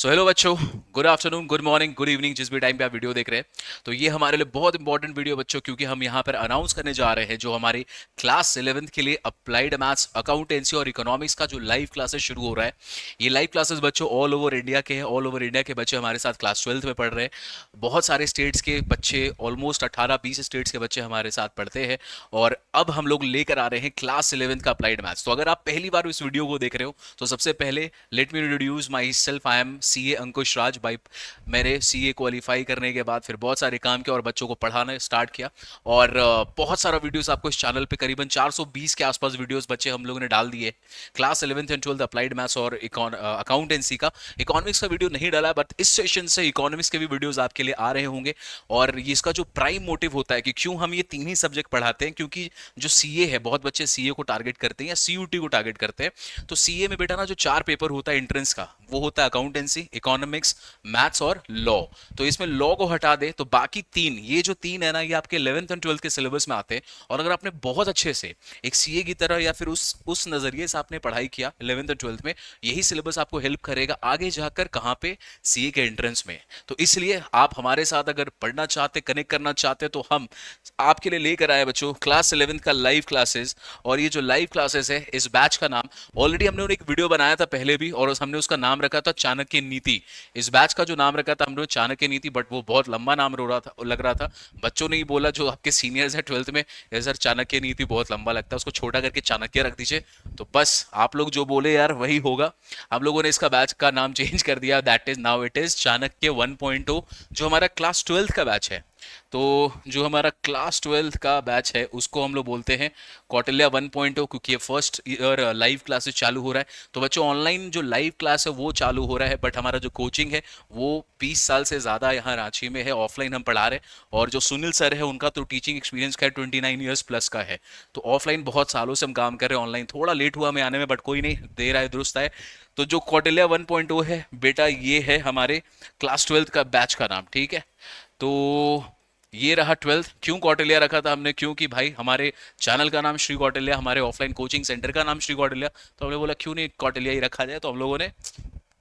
So hello बच्चों, good afternoon, good morning, good evening, जिस भी टाइम पे आप वीडियो देख रहे हैं। तो ये हमारे लिए बहुत इंपॉर्टेंट वीडियो बच्चों, क्योंकि हम यहाँ पर अनाउंस करने जा रहे हैं जो हमारी क्लास 11th के लिए अप्लाइड मैथ्स, अकाउंटेंसी और इकोनॉमिक्स का जो लाइव क्लासेस शुरू हो रहा है। ये लाइव क्लासेस बच्चों ऑल ओवर इंडिया के हैं। ऑल ओवर इंडिया के बच्चे हमारे साथ क्लास 12th में पढ़ रहे हैं। बहुत सारे स्टेट्स के बच्चे, ऑलमोस्ट 18-20 स्टेट्स के बच्चे हमारे साथ पढ़ते हैं। और अब हम लोग लेकर आ रहे हैं क्लास 11th का अप्लाइड मैथ्स। तो अगर आप पहली बार इस वीडियो को देख रहे हो तो सबसे पहले let me introduce myself. I am C A Ankush Raj. By मैंने सीए क्वालिफाई करने के बाद फिर बहुत सारे काम किया और बच्चों को पढ़ाना स्टार्ट किया। और बहुत सारा वीडियोस आपको इस चैनल पे, करीबन 420 के आसपास वीडियोस बच्चे हम लोगों ने डाल दिए class 11th and 12th applied maths और अकाउंटेंसी का। इकोनॉमिक्स का वीडियो नहीं डाला, बट इस सेशन से इकोनॉमिक्स के भी वीडियोस आपके लिए आ रहे होंगे। और ये इसका जो प्राइम मोटिव होता है कि क्यों हम ये तीन ही सब्जेक्ट पढ़ाते हैं, क्योंकि जो सीए है, बहुत बच्चे सीए को टारगेट करते हैं या सीयूटी को टारगेट करते हैं। तो सीए में बेटा ना जो चार पेपर होता है एंट्रेंस का, वो होता है अकाउंटेंसी, इकोनॉमिक्स, मैथ्स और लॉ। तो इसमें लॉ को हटा दे तो बाकी तीन, ये जो तीन है ना, ये आपके 11th एंड 12th के सिलेबस में आते हैं। और अगर आपने बहुत अच्छे से एक सीए की तरह या फिर उस नजरिए से आपने पढ़ाई किया 11th और 12th में, यही सिलेबस आपको हेल्प करेगा आगे जाकर कहां पे, सीए के एंट्रेंस में। तो इसलिए आप हमारे साथ अगर पढ़ना चाहते, कनेक्ट करना चाहते, तो हम आपके लिए लेकर आए बच्चों क्लास 11th का लाइव क्लासेस। और ये जो लाइव क्लासेस है, इस बैच का नाम ऑलरेडी हमने एक वीडियो बनाया था पहले भी, और हमने उसका नाम रखा था चाणक्य नीति। इस बैच का जो नाम रखा था हमने चाणक्य नीति, बट वो बहुत लंबा नाम रो रहा था, लग रहा था। बच्चों ने ही बोला, जो आपके सीनियर्स हैं 12th में, "यार सर, चाणक्य नीति बहुत लंबा लगता है, उसको छोटा करके चाणक्य रख दीजिए।" तो बस आप लोग जो बोले यार वही होगा। हम लोगों ने इसका बैच का नाम चेंज कर दिया। That is now it is Chanakya 1.0, जो हमारा क्लास 12th का बैच है। तो जो हमारा क्लास 12th का बैच है उसको हम लोग बोलते हैं कौटिल्य 1.0, क्योंकि ये फर्स्ट ईयर लाइव क्लासेस चालू हो रहा है। तो बच्चों, ऑनलाइन जो लाइव क्लास है वो चालू हो रहा है, बट हमारा जो कोचिंग है वो 20 साल से ज़्यादा यहाँ रांची में है, ऑफलाइन हम पढ़ा रहे हैं। और जो सुनील सर है उनका तो टीचिंग एक्सपीरियंस का 29 ईयर्स प्लस का है। तो ऑफलाइन बहुत सालों से हम काम कर रहे हैं, ऑनलाइन थोड़ा लेट हुआ हमें आने में, बट कोई नहीं, देर आए दुरुस्त आए। तो जो कौटिल्य 1.0 है बेटा, ये है हमारे क्लास 12th का बैच का नाम, ठीक है। तो ये रहा 12th। क्यों कौटिल्य रखा था हमने? क्योंकि भाई हमारे चैनल का नाम श्री कौटिल्य, हमारे ऑफलाइन कोचिंग सेंटर का नाम श्री कौटिल्य। तो हमने बोला क्यों नहीं कौटिल्य ही रखा जाए, तो हम लोगों ने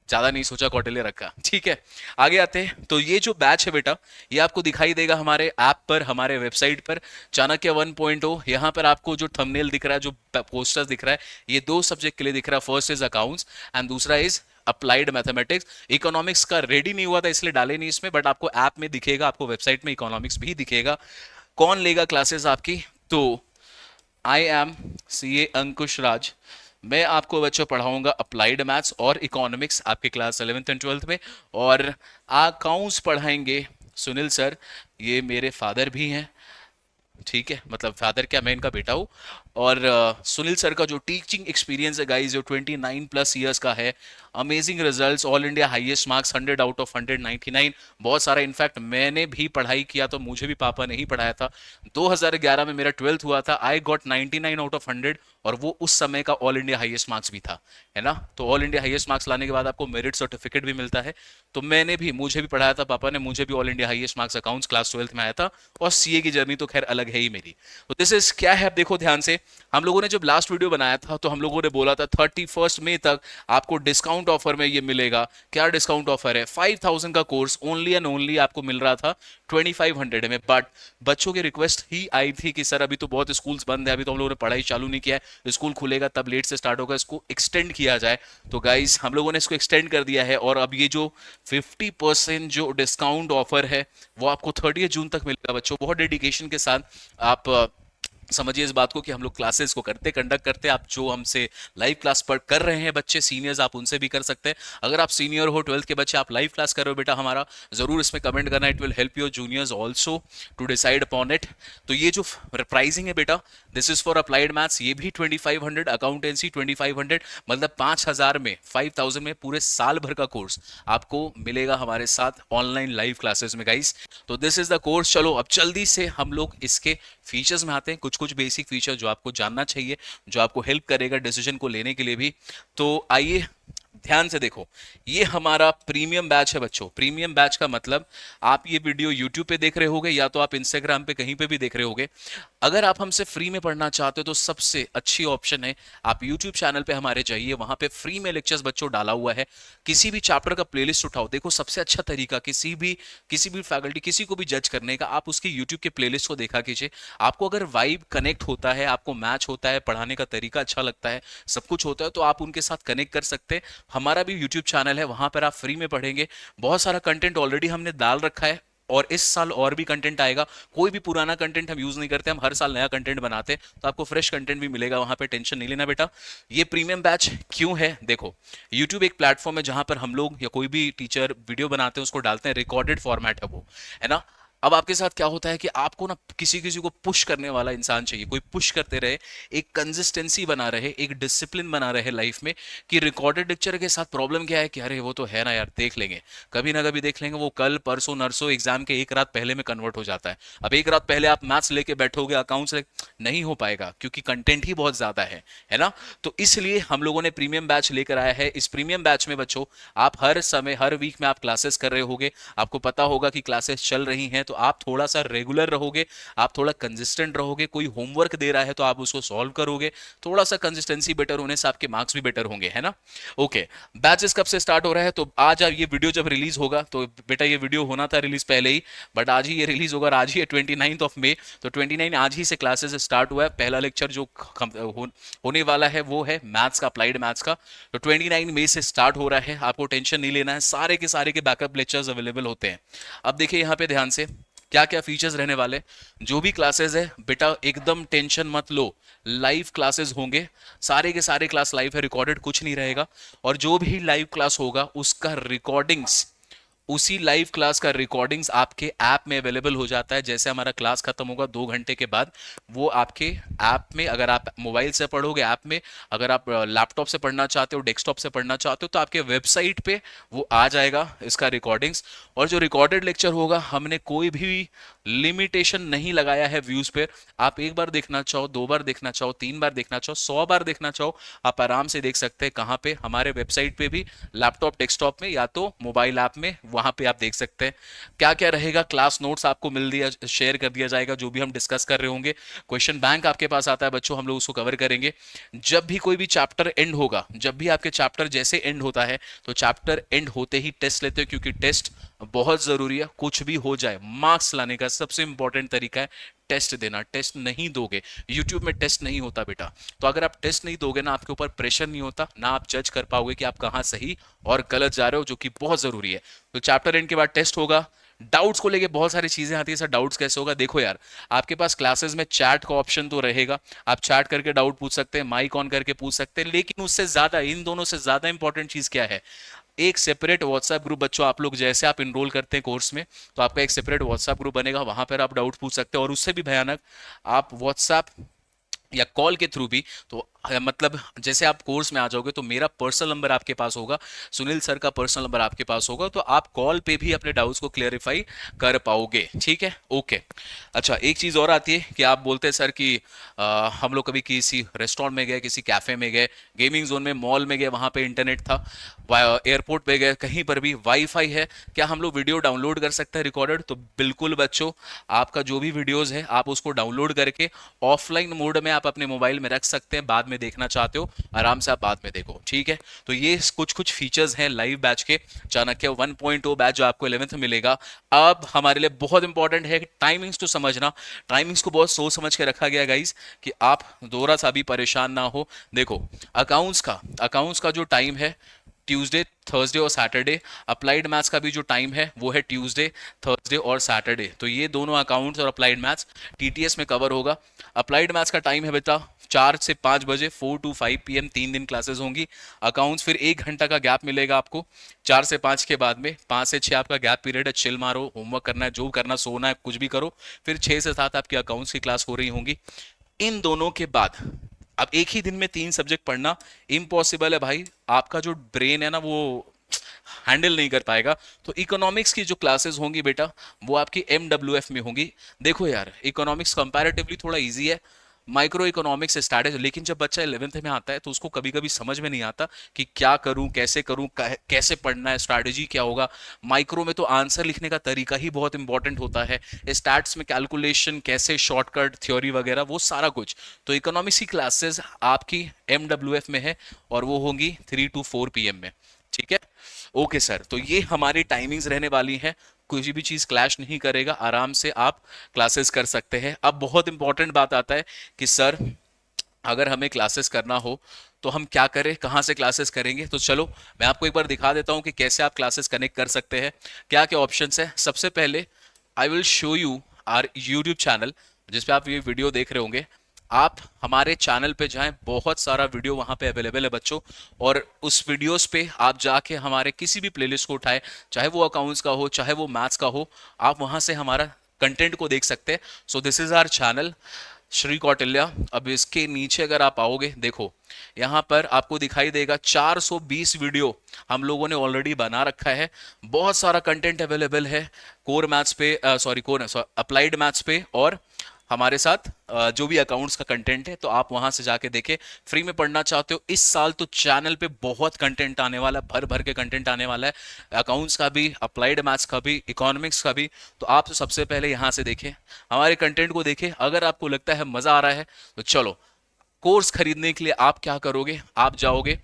ज्यादा नहीं सोचा, कौटिल्य रखा, ठीक है। आगे आते हैं। तो ये जो बैच है बेटा, ये आपको दिखाई देगा हमारे ऐप पर, हमारे वेबसाइट पर, चाणक्य 1.0। यहाँ पर आपको जो थंबनेल दिख रहा है, जो पोस्टर्स दिख रहा है, ये दो सब्जेक्ट के लिए दिख रहा है। फर्स्ट इज अकाउंट्स एंड दूसरा इज अप्लाइड मैथमेटिक्स। इकोनॉमिक्स का रेडी नहीं हुआ था इसलिए डाले नहीं इसमें, बट आपको ऐप में दिखेगा, आपको वेबसाइट में इकोनॉमिक्स भी दिखेगा। कौन लेगा क्लासेस आपकी? तो आई एम सी ए अंकुश राज। मैं आपको बच्चों पढ़ाऊंगा अप्लाइड मैथ्स और इकोनॉमिक्स आपके क्लास 11th एंड 12th में। और अकाउंट्स पढ़ाएंगे सुनील सर, ये मेरे फादर भी हैं, ठीक है। मतलब फादर क्या, मैं इनका बेटा हूँ। और सुनील सर का जो टीचिंग एक्सपीरियंस है गाइस, जो 29+ ईयर्स का है, amazing results, all India highest marks, 100 out of 199, बहुत सारा। इनफैक्ट मैंने भी पढ़ाई किया तो मुझे भी पापा ने ही पढ़ाया था। 2011 में मेरा 12th हुआ था, आई गॉट 99 आउट ऑफ 100, और वो उस समय का ऑल इंडिया हाईएस्ट मार्क्स भी था, है ना। तो ऑल इंडिया हाईएस्ट मार्क्स लाने के बाद आपको मेरिट सर्टिफिकेट भी मिलता है। तो मुझे भी पढ़ाया था पापा ने, मुझे भी all India highest marks accounts class 12th में आया था। और सीए की जर्नी तो खैर अलग है ही मेरी। तो दिस इज क्या है, आप देखो ध्यान से। हम लोगों ने जब लास्ट वीडियो बनाया था तो हम लोगों ने बोला था 31 मई तक आपको डिस्काउंट ऑफर में ये मिलेगा। क्या डिस्काउंट ऑफर है? 5000 का कोर्स ओनली एंड ओनली आपको मिल रहा था 2500 में। बट बच्चों की रिक्वेस्ट ही आई थी कि सर अभी तो बहुत स्कूल्स बंद है, अभी तो हम लोगों ने पढ़ाई चालू नहीं किया है, स्कूल खुलेगा तब लेट से स्टार्ट होगा, इसको एक्सटेंड किया जाए। तो गाइस हम लोगों ने इसको एक्सटेंड कर दिया है, और अब ये जो 50% जो डिस्काउंट ऑफर है वो आपको 30 जून तक मिलेगा बच्चों। बहुत डेडिकेशन के साथ आप समझिए इस बात को कि हम लोग क्लासेस को कंडक्ट करते हैं। आप जो हमसे लाइव क्लास पर कर रहे हैं बच्चे सीनियर्स, आप उनसे भी कर सकते हैं। अगर आप सीनियर हो 12th के बच्चे, आप लाइव क्लास कर रहे हो बेटा हमारा, जरूर इसमें कमेंट करना। It will help your juniors also to decide upon it. तो ये जो प्राइसिंग है बेटा, this is for applied maths, ये भी 2500, अकाउंटेंसी 2500, मतलब 5000 में, 5000 में पूरे साल भर का कोर्स आपको मिलेगा हमारे साथ ऑनलाइन लाइव क्लासेस में गाइस। तो दिस इज द कोर्स। चलो अब जल्दी से हम लोग इसके फीचर्स में आते हैं, कुछ कुछ बेसिक फीचर जो आपको जानना चाहिए, जो आपको हेल्प करेगा डिसीजन को लेने के लिए भी। तो आइए ध्यान से देखो, ये हमारा प्रीमियम बैच है बच्चों। प्रीमियम बैच का मतलब आप ये वीडियो यूट्यूब पे देख रहे होगे या तो आप इंस्टाग्राम पे कहीं पे भी देख रहे होगे। अगर आप हमसे फ्री में पढ़ना चाहते हो तो सबसे अच्छी ऑप्शन है आप यूट्यूब चैनल पे हमारे जाइए, वहां पे फ्री में लेक्चर्स बच्चों डाला हुआ है। किसी भी चैप्टर का प्लेलिस्ट उठाओ, देखो सबसे अच्छा तरीका किसी भी फैकल्टी किसी को भी जज करने का, आप उसकी यूट्यूब के प्लेलिस्ट को देखा कीजिए। आपको अगर वाइब कनेक्ट होता है, आपको मैच होता है, पढ़ाने का तरीका अच्छा लगता है, सब कुछ होता है, तो आप उनके साथ कनेक्ट कर सकते हैं। हमारा भी यूट्यूब चैनल है, वहां पर आप फ्री में पढ़ेंगे। बहुत सारा कंटेंट ऑलरेडी हमने डाल रखा है और इस साल और भी कंटेंट आएगा। कोई भी पुराना कंटेंट हम यूज नहीं करते, हम हर साल नया कंटेंट बनाते हैं, तो आपको फ्रेश कंटेंट भी मिलेगा, वहां पे टेंशन नहीं लेना बेटा। ये प्रीमियम बैच क्यों है, देखो YouTube एक प्लेटफॉर्म है जहां पर हम लोग या कोई भी टीचर वीडियो बनाते हैं उसको डालते हैं, रिकॉर्डेड फॉर्मेट है वो, है ना। अब आपके साथ क्या होता है कि आपको ना किसी किसी को पुश करने वाला इंसान चाहिए, कोई पुश करते रहे, एक कंसिस्टेंसी बना रहे, एक डिसिप्लिन बना रहे लाइफ में। कि रिकॉर्डेड लेक्चर के साथ प्रॉब्लम क्या है कि अरे वो तो है ना यार, देख लेंगे, कभी ना कभी देख लेंगे, वो कल परसों नरसों एग्जाम के एक रात पहले में कन्वर्ट हो जाता है। अब एक रात पहले आप मैथ्स लेके बैठोगे, अकाउंट्स नहीं हो पाएगा क्योंकि कंटेंट ही बहुत ज्यादा है ना। तो इसलिए हम लोगों ने प्रीमियम बैच लेकर आया है। इस प्रीमियम बैच में बच्चों आप हर समय हर वीक में आप क्लासेस कर रहे होगे, आपको पता होगा कि क्लासेस चल रही हैं, तो आप थोड़ा सा रेगुलर रहोगे, आप थोड़ा कंसिस्टेंट रहोगे। कोई होमवर्क दे रहा है तो आप उसको सॉल्व करोगे, थोड़ा सा कंसिस्टेंसी बेटर होने से आपके मार्क्स भी बेटर होंगे, है ना। ओके, बैचेस कब से स्टार्ट हो रहा है, तो आज ये वीडियो जब रिलीज होगा, तो बेटा ये वीडियो होना था रिलीज पहले ही, बट आज ही ये रिलीज होगा, आज ही है 29 मई। तो 29 आज ही से क्लासेस स्टार्ट हुआ है। पहला लेक्चर जो होने वाला है वो है मैथ्स का, अप्लाइड मैथ्स का। तो 29 मई से स्टार्ट हो रहा है, आपको टेंशन नहीं लेना है, सारे के बैकअप लेक्चर्स अवेलेबल होते हैं। अब देखिए यहाँ पे ध्यान से क्या क्या फीचर्स रहने वाले। जो भी क्लासेस है बेटा एकदम टेंशन मत लो, लाइव क्लासेस होंगे, सारे के सारे क्लास लाइव है, रिकॉर्डेड कुछ नहीं रहेगा। और जो भी लाइव क्लास होगा उसका रिकॉर्डिंग्स, उसी लाइव क्लास का रिकॉर्डिंग्स आपके ऐप में अवेलेबल हो जाता है। जैसे हमारा क्लास खत्म होगा 2 घंटे के बाद, वो आपके ऐप में, अगर आप मोबाइल से पढ़ोगे ऐप में, अगर आप लैपटॉप से पढ़ना चाहते हो, डेस्कटॉप से पढ़ना चाहते हो, तो आपके वेबसाइट पे वो आ जाएगा इसका रिकॉर्डिंग्स। और जो रिकॉर्डेड लेक्चर होगा, हमने कोई भी लिमिटेशन नहीं लगाया है व्यूज पे। आप एक बार देखना चाहो, 2 बार देखना चाहो, 3 बार देखना चाहो, 100 बार देखना चाहो, आप आराम से देख सकते हैं। कहाँ पे, हमारे वेबसाइट पे भी, लैपटॉप डेस्कटॉप में या तो मोबाइल ऐप में, वहां पे आप देख सकते हैं। क्या क्या रहेगा, क्लास नोट्स आपको मिल दिया, शेयर कर दिया जाएगा जो भी हम डिस्कस कर रहे होंगे। क्वेश्चन बैंक आपके पास आता है बच्चों, हम लोग उसको कवर करेंगे। जब भी कोई भी चैप्टर एंड होगा, जब भी आपके चैप्टर जैसे एंड होता है, तो चैप्टर एंड होते ही टेस्ट लेते हैं, क्योंकि टेस्ट बहुत जरूरी है। कुछ भी हो जाए, मार्क्स लाने का सबसे इंपॉर्टेंट तरीका है टेस्ट देना। टेस्ट नहीं दोगे, यूट्यूब में टेस्ट नहीं होता बेटा। तो अगर आप टेस्ट नहीं दोगे ना, आपके ऊपर प्रेशर नहीं होता ना, आप जज कर पाओगे कि आप कहां सही और गलत जा रहे हो, जो कि बहुत जरूरी है। तो चैप्टर एंड के बाद टेस्ट होगा। डाउट्स को लेके बहुत सारी चीजें आती है, सर डाउट्स कैसे होगा। देखो यार, आपके पास क्लासेस में चैट का ऑप्शन तो रहेगा, आप चैट करके डाउट पूछ सकते हैं, माइक ऑन करके पूछ सकते हैं, लेकिन उससे ज्यादा, इन दोनों से ज्यादा इंपॉर्टेंट चीज क्या है, एक सेपरेट व्हाट्सएप ग्रुप बच्चों, आप लोग जैसे आप इनरोल करते हैं कोर्स में, तो आपका एक सेपरेट व्हाट्सएप ग्रुप बनेगा, वहां पर आप डाउट पूछ सकते हैं। और उससे भी भयानक, आप व्हाट्सएप या कॉल के थ्रू भी, तो मतलब जैसे आप कोर्स में आ जाओगे तो मेरा पर्सनल नंबर आपके पास होगा, सुनील सर का पर्सनल नंबर आपके पास होगा, तो आप कॉल पे भी अपने डाउट्स को क्लियरिफाई कर पाओगे, ठीक है। ओके, अच्छा एक चीज और आती है कि आप बोलते हैं सर कि हम लोग कभी किसी रेस्टोरेंट में गए, किसी कैफे में गए, गेमिंग जोन में, मॉल में गए, वहां पे इंटरनेट था, एयरपोर्ट पे गए, कहीं पर भी वाईफाई है, क्या हम लोग वीडियो डाउनलोड कर सकते हैं रिकॉर्डेड। तो बिल्कुल बच्चों, आपका जो भी वीडियोस है आप उसको डाउनलोड करके ऑफलाइन मोड में आप अपने मोबाइल में रख सकते हैं। बाद में देखना चाहते हो, आराम से आप बाद में देखो, ठीक है। तो ये कुछ कुछ फीचर्स हैं लाइव बैच के, चाणक्य 1.0 बैच जो आपको 11th में मिलेगा। अब हमारे लिए बहुत इंपॉर्टेंट है टाइमिंग्स तो समझना। टाइमिंग्स को बहुत सोच समझ के रखा गया गाइस, कि आप दोरा सा भी परेशान ना हो। देखो, अकाउंट्स का जो टाइम है ट्यूसडे, थर्सडे और सैटरडे। अप्लाइड मैथ्स का भी जो टाइम है वो है ट्यूसडे, थर्सडे और सैटरडे। तो ये दोनों अकाउंट्स और अप्लाइड मैथ्स टीटीएस में कवर होगा। अप्लाइड मैथ्स का टाइम है बेटा 4 से 5 बजे, 4 to 5 PM 3 दिन क्लासेस होंगी। अकाउंट्स फिर 1 घंटा का गैप मिलेगा आपको 4 से 5 के बाद में, 5 से 6 आपका गैप पीरियड है, चिल मारो, होमवर्क करना है, जो करना, सोना है, कुछ भी करो। फिर 6 से 7 आपकी अकाउंट्स की क्लास हो रही होंगी। इन दोनों के बाद अब एक ही दिन में 3 सब्जेक्ट पढ़ना इम्पॉसिबल है भाई, आपका जो ब्रेन है ना वो हैंडल नहीं कर पाएगा। तो इकोनॉमिक्स की जो क्लासेस होंगी बेटा, वो आपकी MWF में होंगी। देखो यार, इकोनॉमिक्स कंपैरेटिवली थोड़ा इजी है, माइक्रो इकोनॉमिक्स स्ट्रैटेजी। लेकिन जब बच्चा 11th में आता है तो उसको कभी कभी समझ में नहीं आता कि क्या करूं, कैसे पढ़ना है, स्ट्रैटेजी क्या होगा। माइक्रो में तो आंसर लिखने का तरीका ही बहुत इंपॉर्टेंट होता है, स्टैट्स में कैलकुलेशन कैसे, शॉर्टकट थ्योरी वगैरह, वो सारा कुछ। तो इकोनॉमिक्स की क्लासेस आपकी MWF में है और वो होंगी 3 to 4 PM में। ठीक है, ओके सर। तो ये हमारी टाइमिंग्स रहने वाली हैं, कोई भी चीज क्लैश नहीं करेगा, आराम से आप क्लासेस कर सकते हैं। अब बहुत इंपॉर्टेंट बात आता है कि सर अगर हमें क्लासेस करना हो तो हम क्या करें, कहाँ से क्लासेस करेंगे। तो चलो मैं आपको एक बार दिखा देता हूँ कि कैसे आप क्लासेस कनेक्ट कर सकते हैं, क्या क्या ऑप्शंस है। सबसे पहले I will show you our YouTube channel, जिस पे आप ये वीडियो देख रहे होंगे। आप हमारे चैनल पे जाएं, बहुत सारा वीडियो वहां पे अवेलेबल है बच्चों, और उस वीडियोस पे आप जाके हमारे किसी भी प्लेलिस्ट को उठाए, चाहे वो अकाउंट्स का हो चाहे वो मैथ्स का हो, आप वहां से हमारा कंटेंट को देख सकते हैं। So this is our channel Shri Kautilya. अब इसके नीचे अगर आप आओगे, देखो यहाँ पर आपको दिखाई देगा 420 वीडियो हम लोगों ने ऑलरेडी बना रखा है। बहुत सारा कंटेंट अवेलेबल है कोर मैथ्स पे, सॉरी कोर अप्लाइड मैथ्स पे, और हमारे साथ जो भी अकाउंट्स का कंटेंट है, तो आप वहां से जाके देखें। फ्री में पढ़ना चाहते हो, इस साल तो चैनल पे बहुत कंटेंट आने वाला है, भर भर के कंटेंट आने वाला है, अकाउंट्स का भी, अप्लाइड मैथ्स का भी, इकोनॉमिक्स का भी। तो आप तो सबसे पहले यहाँ से देखें, हमारे कंटेंट को देखें। अगर आपको लगता है मजा आ रहा है तो चलो, कोर्स खरीदने के लिए आप क्या करोगे, आप जाओगे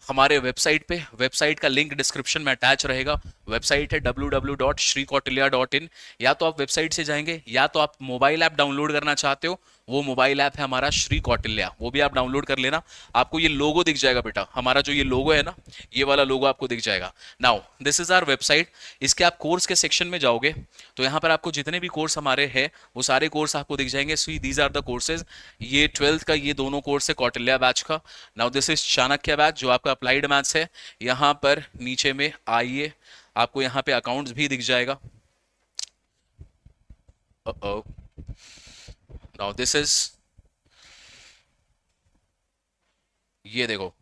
हमारे वेबसाइट पे, वेबसाइट का लिंक डिस्क्रिप्शन में अटैच रहेगा। वेबसाइट है www.shrikautilya.in। या तो आप वेबसाइट से जाएंगे, या तो आप मोबाइल ऐप डाउनलोड करना चाहते हो, वो मोबाइल ऐप है हमारा श्री कौटिल्या, वो भी आप डाउनलोड कर लेना। आपको ये लोगो दिख जाएगा बेटा, हमारा जो ये लोगो है ना, ये वाला लोगो आपको दिख जाएगा। Now this is our website. इसके आप कोर्स के सेक्शन में जाओगे तो यहाँ पर आपको जितने भी कोर्स हमारे हैं वो सारे कोर्स आपको दिख जाएंगे। See these are the courses. ये 12th का ये दोनों कोर्स है कौटिल्या बैच का। Now this is Chanakya batch जो आपका अप्लाइड मैथ्स है। यहाँ पर नीचे में आइए, आपको यहाँ पे अकाउंट्स भी दिख जाएगा। नाउ दिस इज, ये देखो,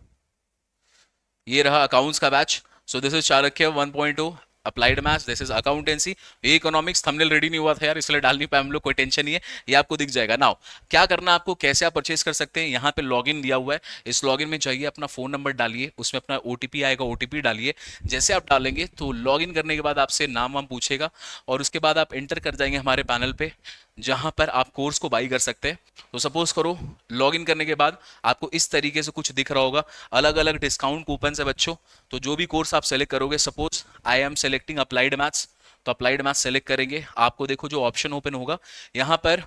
ये रहा अकाउंट्स का batch. So this is Chanakya 1.0 applied maths, this is accountancy. ये इकोनॉमिक्स थंबनेल रेडी नहीं हुआ था यार, इसलिए डाल नहीं पाए हम लोग, कोई टेंशन नहीं है, ये आपको दिख जाएगा। नाउ क्या करना आपको, कैसे आप परचेज कर सकते हैं, यहाँ पे लॉगिन दिया हुआ है, इस लॉगिन में जाइए, अपना फोन नंबर डालिए, उसमें अपना OTP आएगा, OTP डालिए। जैसे आप डालेंगे तो लॉगिन करने के बाद आपसे नाम वाम पूछेगा, और उसके बाद आप एंटर कर जाएंगे हमारे पैनल पे, जहां पर आप कोर्स को बाई कर सकते हैं। तो सपोज करो लॉगिन करने के बाद आपको इस तरीके से कुछ दिख रहा होगा, अलग अलग डिस्काउंट कूपन है बच्चों। तो जो भी कोर्स आप सेलेक्ट करोगे, suppose I am selecting applied maths, तो अप्लाइड मैथ्स सेलेक्ट करेंगे। आपको देखो जो ऑप्शन ओपन होगा, यहाँ पर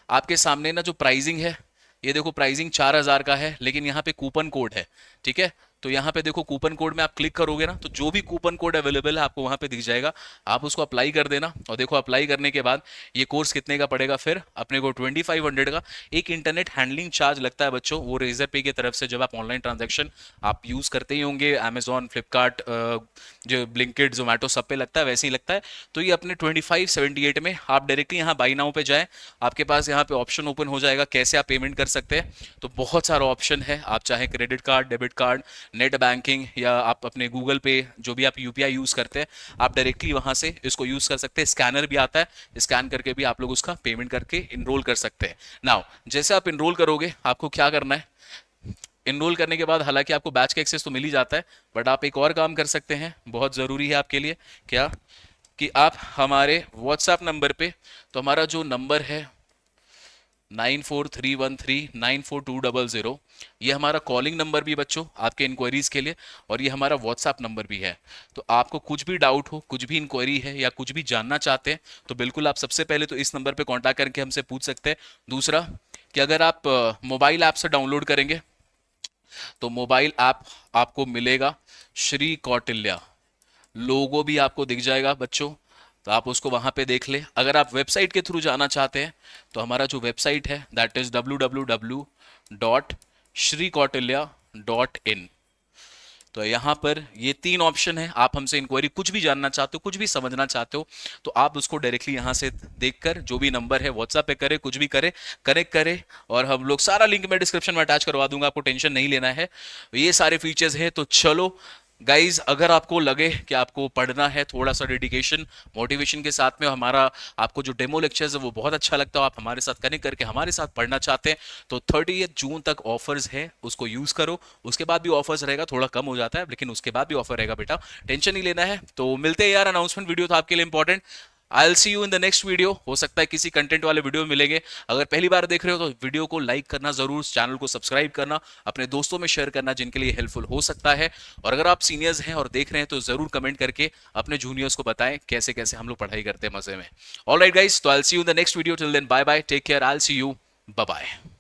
आपके सामने ना जो प्राइसिंग है, ये देखो प्राइसिंग 4000 का है, लेकिन यहाँ पे कूपन कोड है। ठीक है, तो यहाँ पे देखो कूपन कोड में आप क्लिक करोगे ना, तो जो भी कूपन कोड अवेलेबल है आपको वहां पे दिख जाएगा, आप उसको अप्लाई कर देना। और देखो अप्लाई करने के बाद ये कोर्स कितने का पड़ेगा, फिर अपने को 2500 का। एक इंटरनेट हैंडलिंग चार्ज लगता है बच्चों, वो रेजर पे की तरफ से, जब आप ऑनलाइन ट्रांजेक्शन आप यूज करते ही होंगे, अमेजॉन, फ्लिपकार्ट, जो ब्लिंकिट, जोमेटो, सब पे लगता है, वैसे ही लगता है। तो ये अपने 2578 में आप डायरेक्टली यहाँ बाई नाउ पे जाए, आपके पास यहाँ पे ऑप्शन ओपन हो जाएगा कैसे आप पेमेंट कर सकते हैं। तो बहुत सारा ऑप्शन है, आप चाहे credit card, debit card, net banking, या आप अपने गूगल पे, जो भी आप UPI यूज करते हैं, आप डायरेक्टली वहां से इसको यूज कर सकते हैं। स्कैनर भी आता है, स्कैन करके भी आप लोग उसका पेमेंट करके इनरोल कर सकते हैं। नाउ जैसे आप इनरोल करोगे, आपको क्या करना है, इनरोल करने के बाद हालांकि आपको बैच का एक्सेस तो मिल ही जाता है, बट आप एक और काम कर सकते हैं, बहुत ज़रूरी है आपके लिए। क्या कि आप हमारे व्हाट्सएप नंबर पे, तो हमारा जो नंबर है 9431394200, ये हमारा कॉलिंग नंबर भी बच्चों आपके इंक्वायरीज के लिए, और ये हमारा व्हाट्सएप नंबर भी है। तो आपको कुछ भी डाउट हो, कुछ भी इंक्वायरी है, या कुछ भी जानना चाहते हैं, तो बिल्कुल आप सबसे पहले तो इस नंबर पे कांटेक्ट करके हमसे पूछ सकते हैं। दूसरा कि अगर आप मोबाइल ऐप से डाउनलोड करेंगे, तो मोबाइल ऐप आपको मिलेगा श्री कौटिल्या, लोगो भी आपको दिख जाएगा बच्चों, तो आप उसको वहां पे देख ले। अगर आप वेबसाइट के थ्रू जाना चाहते हैं, तो हमारा जो वेबसाइट है दैट इज www.shrikautilya.in। तो यहाँ पर ये 3 ऑप्शन है, आप हमसे इंक्वायरी कुछ भी जानना चाहते हो, कुछ भी समझना चाहते हो, तो आप उसको डायरेक्टली यहाँ से देखकर, जो भी नंबर है व्हाट्सएप पे करे, कुछ भी करे, कनेक्ट करे, और हम लोग सारा लिंक मैं डिस्क्रिप्शन में अटैच करवा दूंगा, आपको टेंशन नहीं लेना है। ये सारे फीचर्स है। तो चलो गाइज अगर आपको लगे कि आपको पढ़ना है, थोड़ा सा डेडिकेशन मोटिवेशन के साथ में, हमारा आपको जो डेमो लेक्चर्स है वो बहुत अच्छा लगता है, आप हमारे साथ कनेक्ट करके हमारे साथ पढ़ना चाहते हैं, तो 30 जून तक ऑफर्स है, उसको यूज करो। उसके बाद भी ऑफर्स रहेगा, थोड़ा कम हो जाता है लेकिन उसके बाद भी ऑफर रहेगा बेटा, टेंशन नहीं लेना है। तो मिलते हैं यार, अनाउंसमेंट वीडियो था आपके लिए important. I will see you in the next video. हो सकता है किसी कंटेंट वाले वीडियो में मिलेंगे। अगर पहली बार देख रहे हो तो वीडियो को लाइक करना जरूर, चैनल को सब्सक्राइब करना, अपने दोस्तों में शेयर करना जिनके लिए हेल्पफुल हो सकता है। और अगर आप सीनियर्स हैं और देख रहे हैं तो जरूर कमेंट करके अपने जूनियर्स को बताएं कैसे कैसे हम लोग पढ़ाई करते हैं मजे में। ऑलराइट गाइस, तो I will see you in the next video. Till then bye bye, take care, I will see you, bye bye.